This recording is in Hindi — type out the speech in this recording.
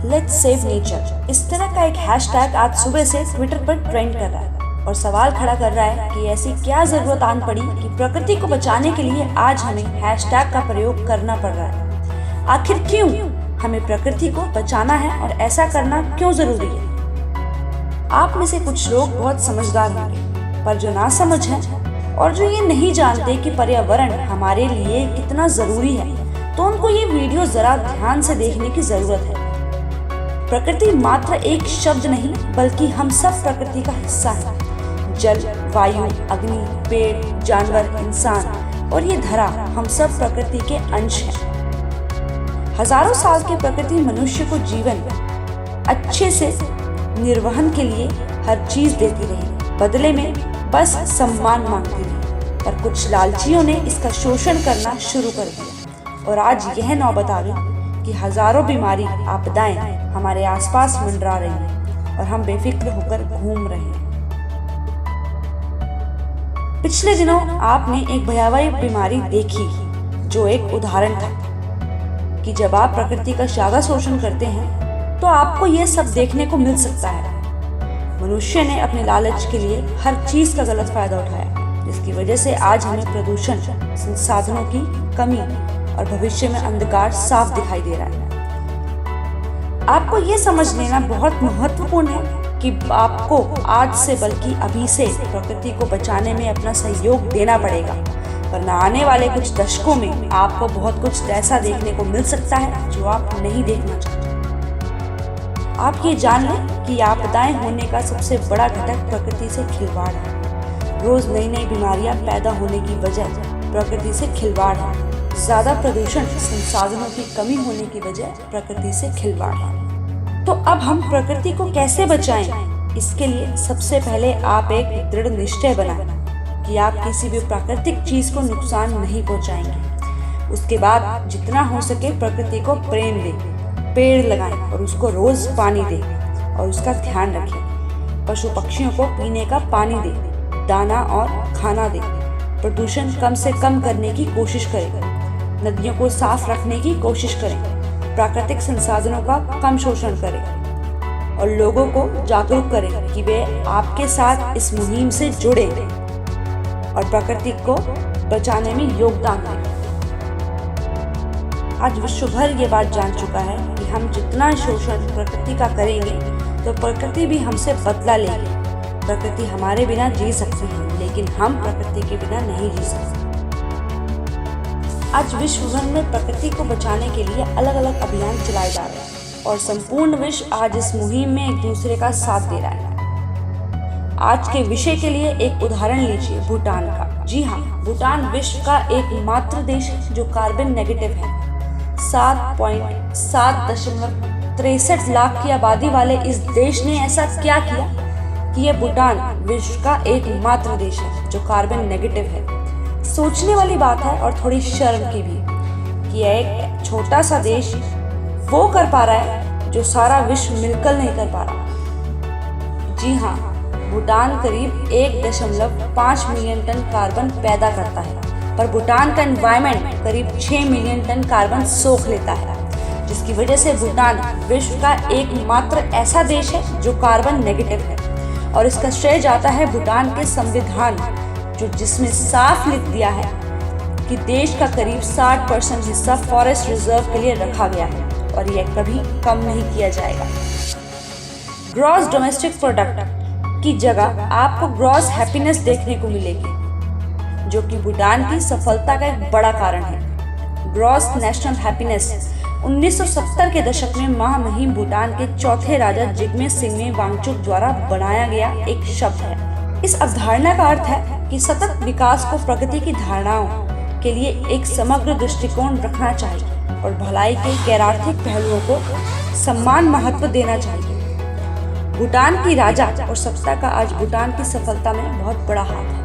लेट्स सेव नेचर, इस तरह का एक हैशटैग आज सुबह से ट्विटर पर ट्रेंड कर रहा है और सवाल खड़ा कर रहा है कि ऐसी क्या जरूरत आन पड़ी कि प्रकृति को बचाने के लिए आज हमें हैशटैग का प्रयोग करना पड़ रहा है। आखिर क्यों हमें प्रकृति को बचाना है और ऐसा करना क्यों जरूरी है? आप में से कुछ लोग बहुत समझदार होंगे, पर जो ना समझ हैं और जो ये नहीं जानते कि पर्यावरण हमारे लिए कितना जरूरी है, तो उनको ये वीडियो जरा ध्यान से देखने की जरूरत है। प्रकृति मात्र एक शब्द नहीं, बल्कि हम सब प्रकृति का हिस्सा हैं। जल, वायु, अग्नि, पेड़, जानवर, इंसान और ये धरा, हम सब प्रकृति के अंश हैं। हजारों साल की प्रकृति मनुष्य को जीवन अच्छे से निर्वहन के लिए हर चीज देती रही, बदले में बस सम्मान मांगती रही। पर कुछ लालचियों ने इसका शोषण करना शुरू कर दिया और आज यह नौबत आ गई कि हजारों बीमारी, आपदाएं हमारे आसपास मंडरा रही हैं और हम बेफिक्र होकर घूम रहे हैं। पिछले दिनों आपने एक भयावह बीमारी देखी, जो एक उदाहरण था कि जब आप प्रकृति का शागा शोषण करते हैं तो आपको यह सब देखने को मिल सकता है। मनुष्य ने अपने लालच के लिए हर चीज का गलत फायदा उठाया, जिसकी वजह से आज हमें प्रदूषण, संसाधनों की कमी और भविष्य में अंधकार साफ दिखाई दे रहा है। आपको ये समझ लेना बहुत महत्वपूर्ण है कि आपको आज से बल्कि अभी से प्रकृति को बचाने में अपना सहयोग देना पड़ेगा, वरना आने वाले कुछ दशकों में आपको बहुत कुछ ऐसा देखने को मिल सकता है जो आप नहीं देखना चाहते। आप ये जान लें कि आपदाएं होने का सबसे बड़ा घटक प्रकृति से खिलवाड़ है। रोज नई नई बीमारियां पैदा होने की वजह प्रकृति से खिलवाड़ है। ज्यादा प्रदूषण, संसाधनों की कमी होने की वजह प्रकृति से खिलवाड़ है। तो अब हम प्रकृति को कैसे बचाएं? इसके लिए सबसे पहले आप एक दृढ़ निश्चय बनाएं कि आप किसी भी प्राकृतिक चीज को नुकसान नहीं पहुंचाएंगे। उसके बाद जितना हो सके प्रकृति को प्रेम दें, पेड़ लगाएं और उसको रोज पानी दें और उसका ध्यान रखें। पशु पक्षियों को पीने का पानी दें, दाना और खाना दें। प्रदूषण कम से कम करने की कोशिश करें। नदियों को साफ रखने की कोशिश करें। प्राकृतिक संसाधनों का कम शोषण करें और लोगों को जागरूक करें कि वे आपके साथ इस मुहिम से जुड़े और प्रकृति को बचाने में योगदान दें। आज विश्व भर ये बात जान चुका है कि हम जितना शोषण प्रकृति का करेंगे तो प्रकृति भी हमसे बदला लेगी। प्रकृति हमारे बिना जी सकती है, लेकिन हम प्रकृति के बिना नहीं जी सकते। आज विश्व भर में प्रकृति को बचाने के लिए अलग अलग अभियान चलाए जा रहे हैं और संपूर्ण विश्व आज इस मुहिम में एक दूसरे का साथ दे रहा है। आज के विषय के लिए एक उदाहरण लीजिए, भूटान का। जी हाँ, भूटान विश्व का एकमात्र देश है जो कार्बन नेगेटिव है। 7.63 लाख की आबादी वाले इस देश ने ऐसा क्या किया कि यह भूटान विश्व का एकमात्र देश है जो कार्बन नेगेटिव है। सोचने वाली बात है और थोड़ी शर्म की भी कि यह एक छोटा सा देश वो कर पा रहा है जो सारा विश्व मिलकर नहीं कर पा रहा। जी हाँ, भूटान करीब 1.5 मिलियन टन कार्बन पैदा करता है, पर भूटान का एनवायरनमेंट करीब 6 मिलियन टन कार्बन सोख लेता है, जिसकी वजह से भूटान विश्व का एकमात्र ऐसा देश है जो कार्बन नेगेटिव है। और इसका श्रेय जाता है भूटान के संविधान, जिसमें साफ लिख दिया है कि देश का करीब 60% हिस्सा फॉरेस्ट रिजर्व के लिए रखा गया है और यह कभी कम नहीं किया जाएगा। ग्रॉस डोमेस्टिक प्रोडक्ट की जगह आपको ग्रॉस हैप्पीनेस देखने को मिलेगी, जो कि भूटान की सफलता का एक बड़ा कारण है। ग्रॉस नेशनल हैप्पीनेस 1970 के दशक में महामहिम भूटान के चौथे राजा जिग्मे सिंगमे वांगचुक द्वारा बनाया गया एक शब्द है। इस अवधारणा का अर्थ है कि सतत विकास को प्रगति की धारणाओं के लिए एक समग्र दृष्टिकोण रखना चाहिए और भलाई के गैर-आर्थिक पहलुओं को सम्मान महत्व देना चाहिए। भूटान की राजा और सत्ता का आज भूटान की सफलता में बहुत बड़ा हाथ है।